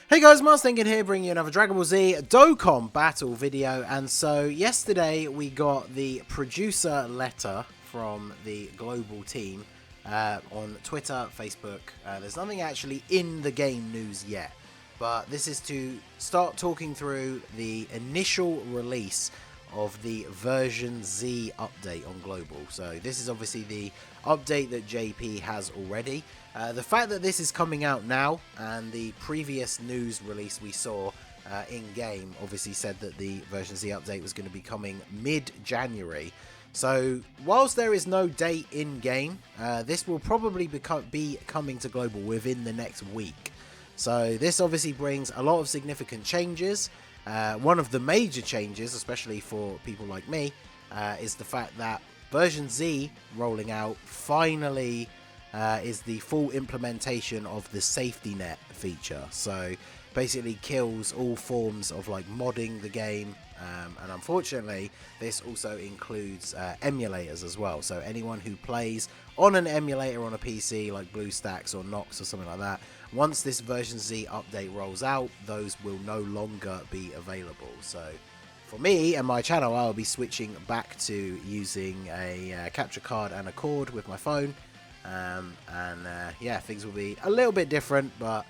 Hey guys, Thinking here, bringing you another Dragon Ball Z Dokkan battle video. And so yesterday we got the producer letter from the global team on Twitter, Facebook. There's nothing actually in the game news yet, but this is to start talking through the initial release of the version Z update on global. So this is obviously the update that JP has already. The fact that this is coming out now, and the previous news release we saw in-game obviously said that the version Z update was going to be coming mid-January. So whilst there is no date in-game, this will probably be coming to global within the next week. So this obviously brings a lot of significant changes. One of the major changes, especially for people like me, is the fact that version Z rolling out finally is the full implementation of the safety net feature. So basically kills all forms of like modding the game, and unfortunately this also includes emulators as well. So anyone who plays on an emulator on a PC like BlueStacks or Nox or something like that, once this version Z update rolls out, those will no longer be available. So for me and my channel, I'll be switching back to using a capture card and a cord with my phone. Yeah, things will be a little bit different, but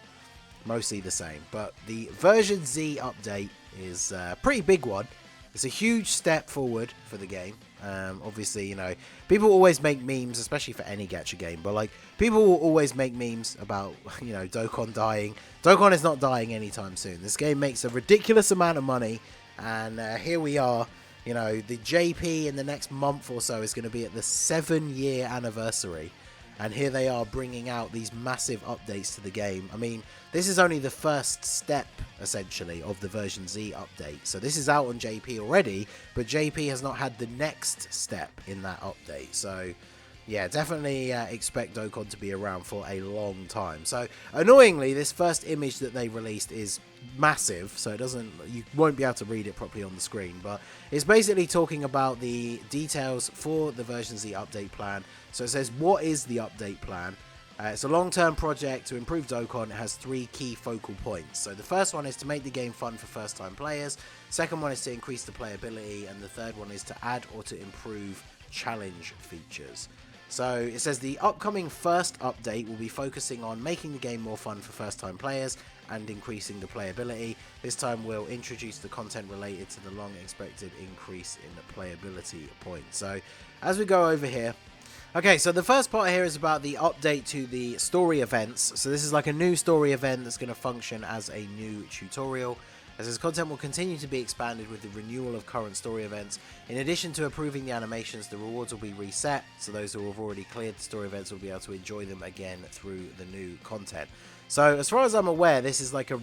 mostly the same. But the version Z update is a pretty big one. It's a huge step forward for the game. Obviously, you know, people always make memes, especially for any gacha game, but like, people will always make memes about, you know, Dokkan dying. Dokkan is not dying anytime soon. This game makes a ridiculous amount of money, and here we are. You know, the JP in the next month or so is going to be at the 7-year anniversary. And here they are bringing out these massive updates to the game. I mean, this is only the first step, essentially, of the version Z update. So this is out on JP already, but JP has not had the next step in that update. So yeah, definitely expect Dokkan to be around for a long time. So annoyingly, this first image that they released is massive, so you won't be able to read it properly on the screen, but it's basically talking about the details for the version Z update plan. So it says, what is the update plan? It's a long-term project to improve Dokkan. It has 3 key focal points. So the first one is to make the game fun for first-time players. Second one is to increase the playability, and the third one is to add or to improve challenge features. So it says the upcoming first update will be focusing on making the game more fun for first-time players and increasing the playability. This time we'll introduce the content related to the long-expected increase in the playability point. So as we go over here, okay, so the first part here is about the update to the story events. So this is like a new story event that's going to function as a new tutorial. As this content will continue to be expanded with the renewal of current story events. In addition to improving the animations, the rewards will be reset, so those who have already cleared the story events will be able to enjoy them again through the new content. So as far as I'm aware, this is like a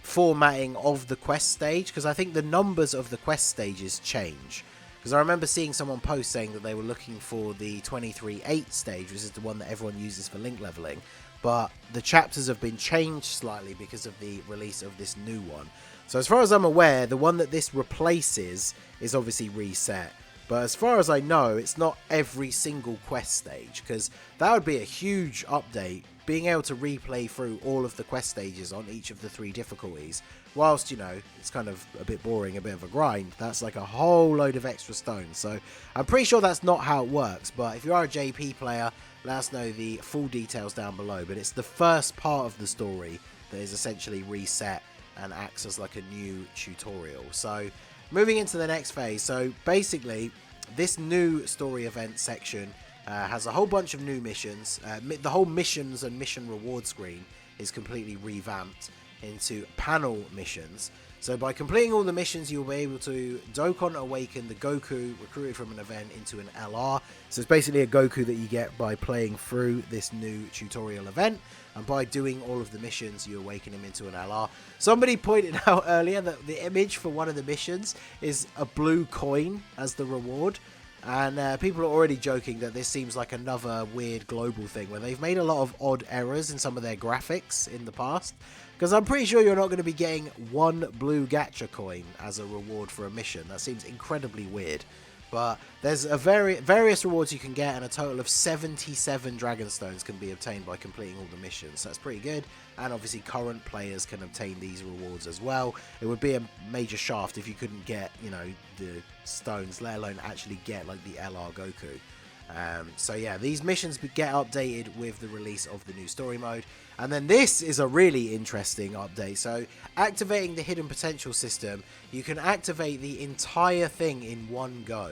reformatting of the quest stage, because I think the numbers of the quest stages change. Because I remember seeing someone post saying that they were looking for the 23-8 stage, which is the one that everyone uses for link leveling. But the chapters have been changed slightly because of the release of this new one. So as far as I'm aware, the one that this replaces is obviously reset. But as far as I know, it's not every single quest stage, because that would be a huge update, being able to replay through all of the quest stages on each of the 3 difficulties. Whilst, you know, it's kind of a bit boring, a bit of a grind, that's like a whole load of extra stones. So I'm pretty sure that's not how it works, but if you are a JP player, let us know the full details down below. But it's the first part of the story that is essentially reset and acts as like a new tutorial. So moving into the next phase, so basically this new story event section has a whole bunch of new missions. The whole missions and mission reward screen is completely revamped into panel missions. So by completing all the missions, you'll be able to Dokkan awaken the Goku recruited from an event into an LR. So it's basically a Goku that you get by playing through this new tutorial event. And by doing all of the missions, you awaken him into an LR. Somebody pointed out earlier that the image for one of the missions is a blue coin as the reward. And people are already joking that this seems like another weird global thing where they've made a lot of odd errors in some of their graphics in the past. Because I'm pretty sure you're not going to be getting 1 blue gacha coin as a reward for a mission. That seems incredibly weird. But there's various rewards you can get, and a total of 77 Dragonstones can be obtained by completing all the missions. So that's pretty good, and obviously current players can obtain these rewards as well. It would be a major shaft if you couldn't get, you know, the stones, let alone actually get like the LR Goku. So yeah, these missions get updated with the release of the new story mode. And then this is a really interesting update. So activating the hidden potential system, you can activate the entire thing in one go.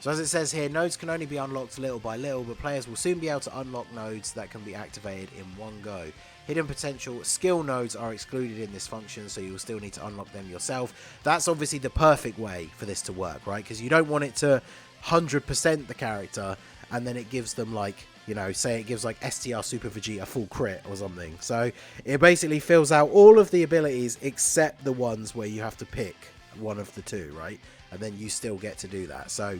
So as it says here, nodes can only be unlocked little by little, but players will soon be able to unlock nodes that can be activated in one go. Hidden potential skill nodes are excluded in this function, so you will still need to unlock them yourself. That's obviously the perfect way for this to work, right? Because you don't want it to 100% the character, and then it gives them like, you know, say it gives like STR Super Vegeta full crit or something. So it basically fills out all of the abilities except the ones where you have to pick one of the two, right? And then you still get to do that. So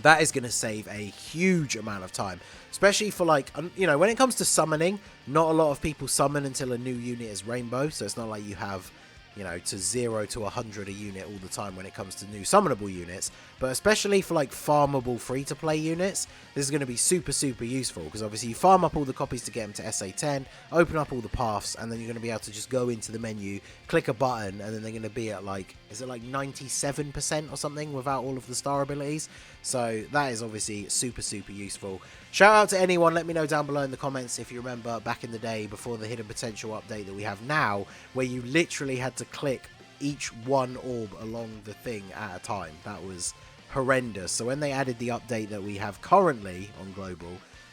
that is going to save a huge amount of time, especially for like, you know, when it comes to summoning, not a lot of people summon until a new unit is rainbow. So it's not like you have, you know, to 0 to 100 a unit all the time when it comes to new summonable units. But especially for like farmable free-to-play units, this is going to be super useful, because obviously you farm up all the copies to get them to SA10, open up all the paths, and then you're going to be able to just go into the menu, click a button, and then they're going to be at like, is it like 97% or something without all of the star abilities? So that is obviously super useful. Shout out to anyone, let me know down below in the comments if you remember back in the day before the hidden potential update that we have now, where you literally had to click each one orb along the thing at a time. That was horrendous. So when they added the update that we have currently on global,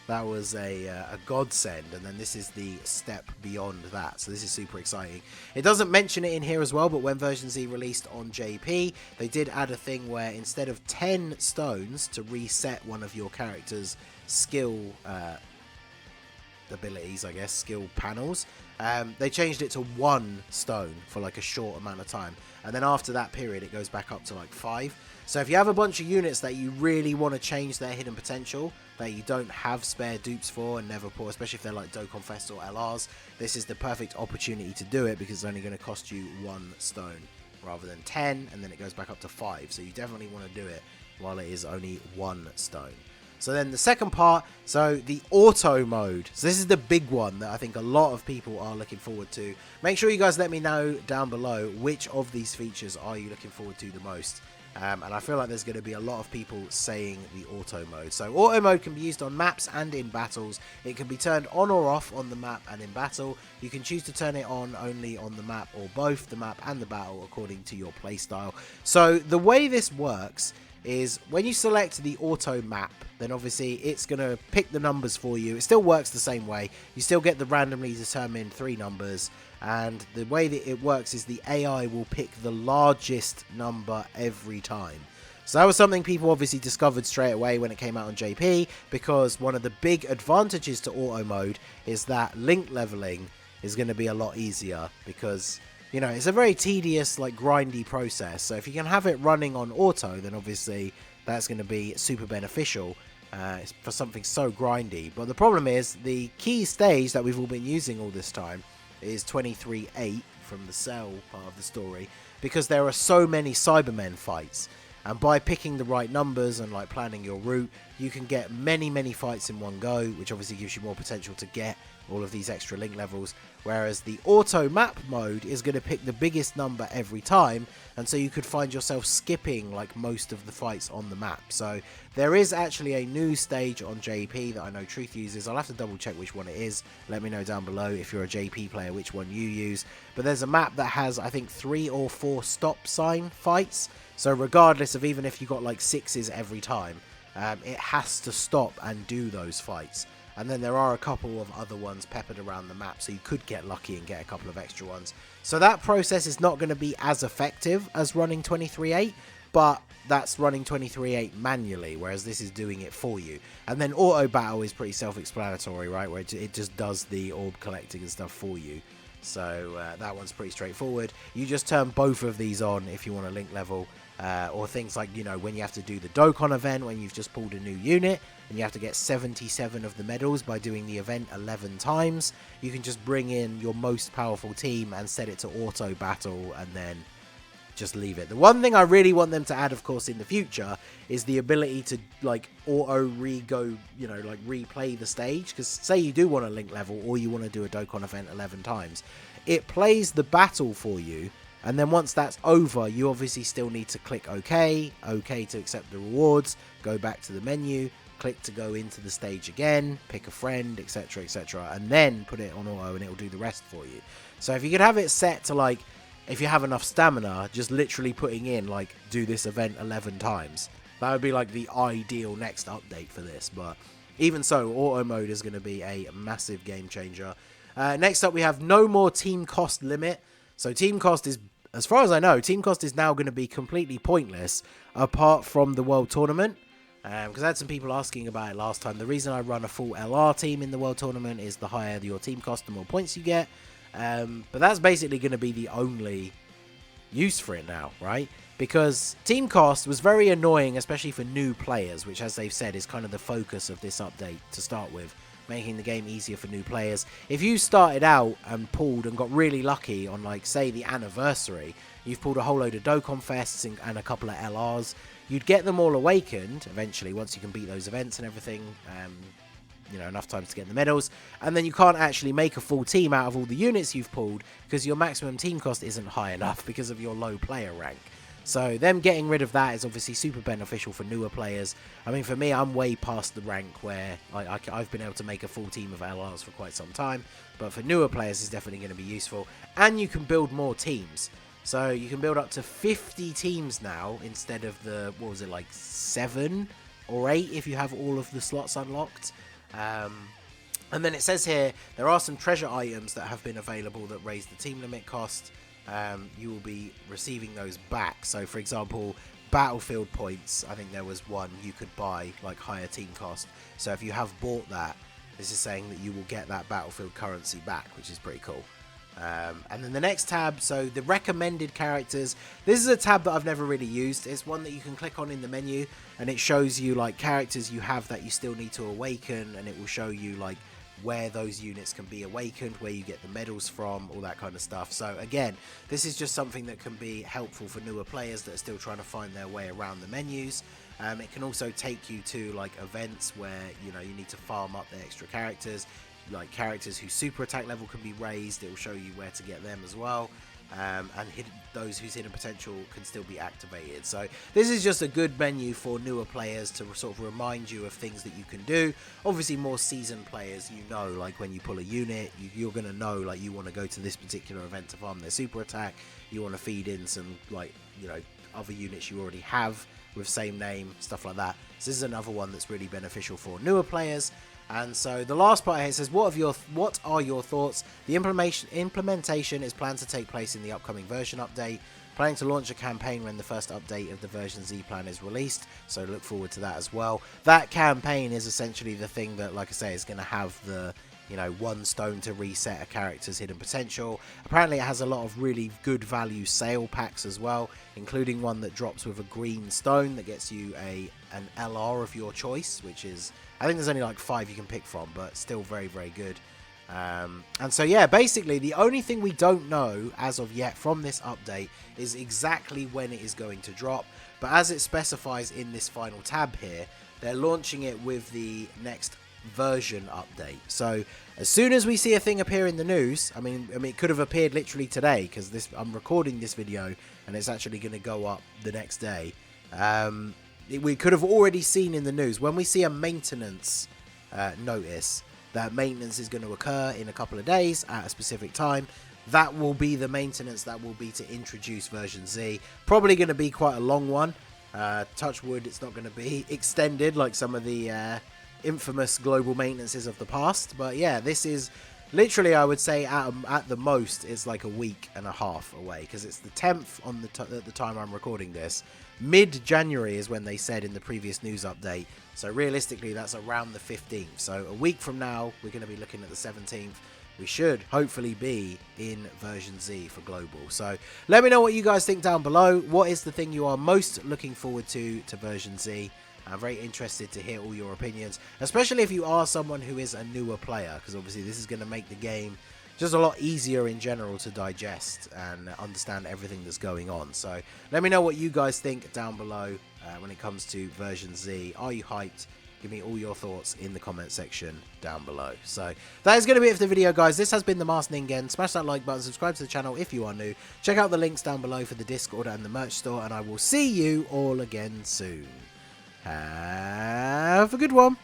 that was a godsend, and then this is the step beyond that. So this is super exciting. It doesn't mention it in here as well, but when version Z released on JP, they did add a thing where instead of 10 stones to reset one of your character's skill abilities, I guess, skill panels, they changed it to 1 stone for like a short amount of time, and then after that period it goes back up to like 5. So if you have a bunch of units that you really want to change their hidden potential, that you don't have spare dupes for and never pour, especially if they're like Dokkan Fest or LRs, this is the perfect opportunity to do it, because it's only going to cost you 1 stone rather than 10, and then it goes back up to 5. So you definitely want to do it while it is only 1 stone. So then the second part, so the auto mode. So this is the big one that I think a lot of people are looking forward to. Make sure you guys let me know down below which of these features are you looking forward to the most. And I feel like there's going to be a lot of people saying the auto mode. So auto mode can be used on maps and in battles. It can be turned on or off on the map and in battle. You can choose to turn it on only on the map or both the map and the battle according to your playstyle. So the way this works is when you select the auto map, then obviously it's going to pick the numbers for you. It still works the same way. You still get the randomly determined 3 numbers, and the way that it works is the AI will pick the largest number every time. So that was something people obviously discovered straight away when it came out on JP, because one of the big advantages to auto mode is that link leveling is going to be a lot easier, because, you know, it's a very tedious, like, grindy process. So if you can have it running on auto, then obviously that's going to be super beneficial for something so grindy. But the problem is the key stage that we've all been using all this time is 23-8 from the Cell part of the story, because there are so many Cybermen fights. And by picking the right numbers and like planning your route, you can get many fights in one go, which obviously gives you more potential to get all of these extra link levels. Whereas the auto map mode is going to pick the biggest number every time, and so you could find yourself skipping like most of the fights on the map. So there is actually a new stage on JP that I know Truth uses. I'll have to double check which one it is. Let me know down below if you're a JP player which one you use. But there's a map that has, I think, 3 or 4 stop sign fights. So regardless of, even if you got like 6s every time, it has to stop and do those fights. And then there are a couple of other ones peppered around the map, so you could get lucky and get a couple of extra ones. So that process is not going to be as effective as running 23-8, but that's running 23-8 manually, whereas this is doing it for you. And then auto battle is pretty self-explanatory, right, where it just does the orb collecting and stuff for you. So that one's pretty straightforward. You just turn both of these on if you want to link level. Or things like, you know, when you have to do the Dokkan event, when you've just pulled a new unit and you have to get 77 of the medals by doing the event 11 times, you can just bring in your most powerful team and set it to auto battle, and then just leave it. The one thing I really want them to add, of course, in the future is the ability to like auto re-go, you know, like replay the stage. Because say you do want a link level or you want to do a Dokkan event 11 times, it plays the battle for you. And then once that's over, you obviously still need to click OK to accept the rewards, go back to the menu, click to go into the stage again, pick a friend, etc, etc, and then put it on auto and it will do the rest for you. So if you could have it set to like, if you have enough stamina, just literally putting in like, do this event 11 times, that would be like the ideal next update for this. But even so, auto mode is going to be a massive game changer. Next up, we have no more team cost limit. So team cost is, as far as I know, team cost is now going to be completely pointless apart from the World Tournament. Because I had some people asking about it last time. The reason I run a full LR team in the World Tournament is the higher your team cost, the more points you get. But that's basically going to be the only use for it now, right? Because team cost was very annoying, especially for new players, which, as they've said, is kind of the focus of this update to start with, making the game easier for new players. If you started out and pulled and got really lucky on, like, say, the anniversary, you've pulled a whole load of Dokkan Fests and a couple of LRs, you'd get them all awakened eventually once you can beat those events and everything, you know, enough times to get the medals, and then you can't actually make a full team out of all the units you've pulled because your maximum team cost isn't high enough because of your low player rank. So them getting rid of that is obviously super beneficial for newer players. I mean, for me, I'm way past the rank where I've been able to make a full team of LRs for quite some time, but for newer players, it's definitely going to be useful. And you can build more teams. So you can build up to 50 teams now instead of the, what was it, like 7 or 8 if you have all of the slots unlocked. And then it says here, there are some treasure items that have been available that raise the team limit cost. You will be receiving those back. So, for example, battlefield points, I think there was one you could buy, like higher team cost. So if you have bought that, this is saying that you will get that battlefield currency back, which is pretty cool. And then the next tab, so the recommended characters. This is a tab that I've never really used. It's one that you can click on in the menu and it shows you like characters you have that you still need to awaken, and it will show you like where those units can be awakened, where you get the medals from, all that kind of stuff. So again, this is just something that can be helpful for newer players that are still trying to find their way around the menus. It can also take you to like events where, you know, you need to farm up the extra characters. Like characters whose super attack level can be raised, it will show you where to get them as well, and those whose hidden potential can still be activated. So this is just a good menu for newer players to sort of remind you of things that you can do. Obviously more seasoned players, you know, like when you pull a unit, you're going to know like you want to go to this particular event to farm their super attack, you want to feed in some like, you know, other units you already have with same name, stuff like that. So this is another one that's really beneficial for newer players. And so the last part here says, what are your thoughts? The implementation is planned to take place in the upcoming version update. Planning to launch a campaign when the first update of the version Z plan is released. So look forward to that as well. That campaign is essentially the thing that, like I say, is going to have the, you know, 1 stone to reset a character's hidden potential. Apparently it has a lot of really good value sale packs as well, including one that drops with a green stone that gets you an LR of your choice, which is, I think there's only like 5 you can pick from, but still very, very good. And so, yeah, basically the only thing we don't know as of yet from this update is exactly when it is going to drop. But as it specifies in this final tab here, they're launching it with the next version update. So as soon as we see a thing appear in the news, I mean it could have appeared literally today, because I'm recording this video and it's actually going to go up the next day. We could have already seen in the news when we see a maintenance notice that maintenance is going to occur in a couple of days at a specific time. That will be the maintenance that will be to introduce version Z. Probably going to be quite a long one. Touch wood, it's not going to be extended like some of the infamous global maintenances of the past. But yeah, this is literally, I would say at the most, it's like a week and a half away, because it's the 10th on at the time I'm recording this. Mid-January is when they said in the previous news update. So realistically, that's around the 15th. So a week from now, we're going to be looking at the 17th. We should hopefully be in version Z for global. So let me know what you guys think down below. What is the thing you are most looking forward to version Z? I'm very interested to hear all your opinions, especially if you are someone who is a newer player, because obviously this is going to make the game just a lot easier in general to digest and understand everything that's going on. So let me know what you guys think down below when it comes to version Z. Are you hyped? Give me all your thoughts in the comment section down below. So that is going to be it for the video, guys. This has been the Masked Ningen. Smash that like button, subscribe to the channel if you are new. Check out the links down below for the Discord and the merch store, and I will see you all again soon. Have a good one.